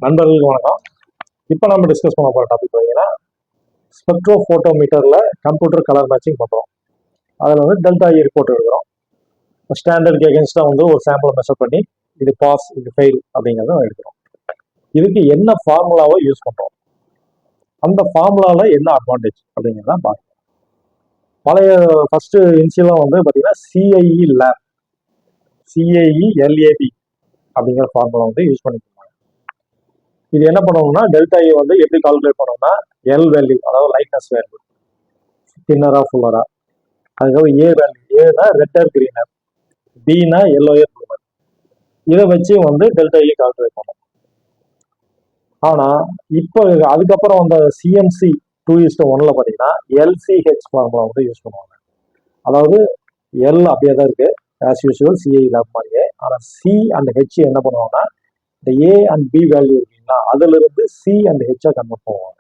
நண்பர்களுக்கு வணக்கம். இப்போ நம்ம டிஸ்கஸ் பண்ண போகிற டாபிக் பார்த்தீங்கன்னா ஸ்பெக்ட்ரோ ஃபோட்டோமீட்டரில் கம்ப்யூட்டர் கலர் மேட்சிங் பண்ணுறோம். அதில் வந்து டெல்டா இ ரிப்போர்ட் எடுக்கிறோம். ஸ்டாண்டர்ட் எகென்ஸ்டாக வந்து ஒரு சாம்பிளை மெஷர் பண்ணி இது பாஸ் இது ஃபெயில் அப்படிங்கிறத எடுக்கிறோம். இதுக்கு என்ன ஃபார்முலாவை யூஸ் பண்ணுறோம், அந்த ஃபார்முலாவில் என்ன அட்வான்டேஜ் அப்படிங்கிறதான் பார்க்கணும். பழைய ஃபர்ஸ்ட் இன்சியலாக வந்து பார்த்தீங்கன்னா சிஐஇ லேப் CIE-LAB அப்படிங்கிற ஃபார்முலா வந்து யூஸ் பண்ணிக்கலாம். இது என்ன பண்ணணும்னா டெல்டா இ வந்து எப்படி கால்குலேட் பண்ணோம்னா எல் வேல்யூ, அதாவது லைட்னஸ் வேல்யூ, தின்னரா ஃபுல்லரா, அதுக்கப்புறம் ஏ வேல்யூ, ஏனா ரெட்டர் கிரீனர், பினா எல்லோயர் ப்ளூமர், இதை வச்சு வந்து டெல்டா இ கால்குலேட் பண்ணணும். ஆனால் இப்போ அதுக்கப்புறம் அந்த CMC 2:1 பார்த்தீங்கன்னா LCH ஃபார்முலா வந்து யூஸ் பண்ணுவாங்க. அதாவது எல் அப்படியே தான் இருக்கு ஆஸ் யூஸ்வல் சிஐ லேப் மாதிரியே. ஆனால் சி அண்ட் ஹெச் என்ன பண்ணுவாங்கன்னா இந்த ஏ அண்ட் பி வேல்யூ இருக்குங்களா, அதுல இருந்து சி அண்ட் ஹெச்சா கன்வெர்ட் பண்ணுவாங்க.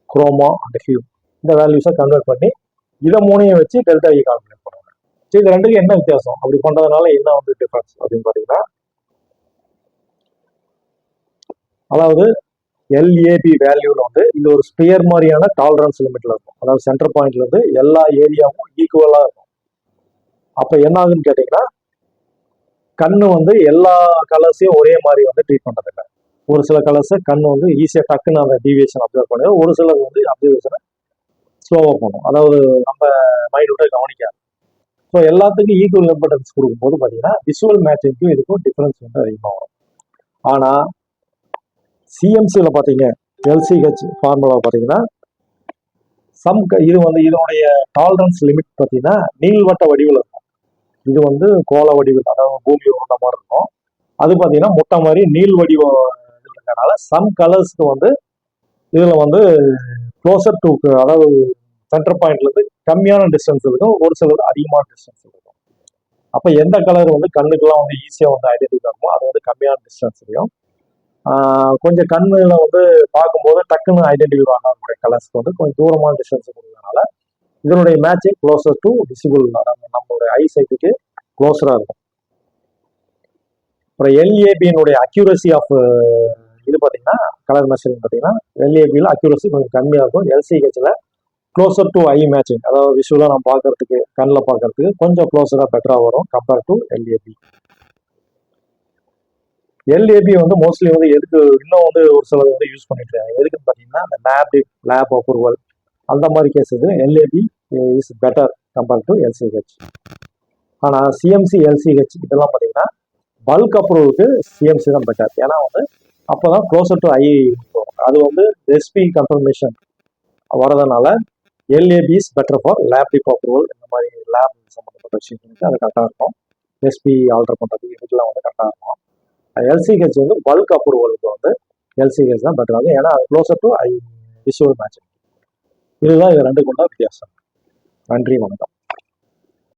குரோமா அண்ட் ஹியூ இந்த வேல்யூஸை கன்வெர்ட் பண்ணி இதை மூணையும் வச்சு டெல்டா இ கால்குலேட் பண்ணுவாங்க. சரி, இது ரெண்டுக்கும் என்ன வித்தியாசம், அப்படி பண்றதுனால என்ன வந்து டிஃபரன்ஸ் அப்படின்னு பார்த்தீங்கன்னா, அதாவது LAB வேல்யூல வந்து இது ஒரு ஸ்பியர் மாதிரியான டாலரன்ஸ் லிமிட்ல இருக்கும். அதாவது சென்டர் பாயிண்ட்ல இருந்து எல்லா ஏரியாவும் ஈக்குவலா இருக்கும். அப்ப என்ன ஆகுதுன்னு கேட்டீங்கன்னா, கண்ணு வந்து எல்லா கலர்ஸையும் ஒரே மாதிரி வந்து ட்ரீட் பண்றதில்லை. ஒரு சில கலர்ஸை கண்ணு வந்து ஈஸியாக டக்குன்னு அந்த டீவியேஷன் அப்சர்வ் பண்ணுது, ஒரு சிலர் வந்து அப்சர்வேஷனை ஸ்லோவாக பண்ணும், அதாவது நம்ம மைண்டோட கவனிக்காது. ஸோ எல்லாத்துக்கும் ஈக்குவல் இம்பார்ட்டன்ஸ் கொடுக்கும்போது பார்த்தீங்கன்னா விசுவல் மேட்சிங்க்கும் இதுக்கும் டிஃபரன்ஸ் வந்து அதிகமாக வரும். ஆனால் சிஎம்சியில் பார்த்தீங்க LCH ஃபார்முலா பார்த்தீங்கன்னா இது வந்து இதனுடைய டாலரன்ஸ் லிமிட் பார்த்தீங்கன்னா நீள்வட்ட வடிவில் இருக்கும். இது வந்து கோல வடிவில், அதாவது பூமி உருண்ட மாதிரி இருக்கும். அது பார்த்தீங்கன்னா முட்டை மாதிரி நீள் வடிவம் இருக்கிறதுனால சம் கலர்ஸ்க்கு வந்து இதில் வந்து க்ளோசர் டு, அதாவது சென்டர் பாயிண்ட்ல இருந்து கம்மியான டிஸ்டன்ஸ் இருக்கும், ஒரு சிலது அதிகமான டிஸ்டன்ஸ் இருக்கும். அப்போ எந்த கலர் வந்து கண்ணுக்கெல்லாம் வந்து ஈஸியாக வந்து ஐடென்டிஃபை ஆகுமோ அது வந்து கம்மியான டிஸ்டன்ஸ்லையும், கொஞ்சம் கண்ணுல வந்து பார்க்கும்போது டக்குன்னு ஐடென்டிஃபை ஆகக்கூடிய கலர்ஸ்க்கு வந்து கொஞ்சம் தூரமான டிஸ்டன்ஸ் கொடுக்கறதுனால இதனுடைய மேட்சிங் க்ளோசர் டு விசிபிள், நம்மளுடைய ஐ சைட்டுக்கு க்ளோஸராக இருக்கும். அப்புறம் LAB-னுடைய அக்யூரசி ஆஃப் இது பார்த்தீங்கன்னா கலர் மெஷரிங் பார்த்தீங்கன்னா LAB-ல அக்யூரசி கொஞ்சம் கம்மியாக இருக்கும். LCH-ல க்ளோசர் டு ஐ மேட்சிங், அதாவது விஷுவலாக நம்ம பார்க்கறதுக்கு கண்ணில் பார்க்கறதுக்கு கொஞ்சம் க்ளோஸராக பெட்டராக வரும் கம்பேர் டு LAB. LAB வந்து மோஸ்ட்லி வந்து எதுக்கு இன்னும் வந்து ஒரு சிலர் வந்து யூஸ் பண்ணிட்டு இருக்காங்க, எதுக்குன்னு பார்த்தீங்கன்னா இந்த லேப் அப்ரூவல் அந்த மாதிரி கேஸுக்கு LAB is better compare to LCH. ஆனால் CMC LCH இதெல்லாம் பார்த்தீங்கன்னா பல்க் அப்ரூவலுக்கு CMC தான் பெட்டர். ஏன்னா வந்து அப்போதான் க்ளோசர் டு ஐ வரும். அது வந்து SP கன்ஃபர்மேஷன் வரதுனால LAB is better for lab dip approval. இந்த மாதிரி லேப் சம்மந்தப்பட்ட விஷயங்களுக்கு அது கரெக்டாக இருக்கும். SP ஆல்டர் பண்ணுறதுக்கு இதுக்கெல்லாம் வந்து கரெக்டாக இருக்கும். LCH வந்து பல்க் அப்ரூவலுக்கு வந்து LCH தான் பெட்டர் ஆகும். ஏன்னா அது closer to eye visual matching. இதுதான் இது ரெண்டு கொண்ட வித்தியாசம். நன்றி, வணக்கம்.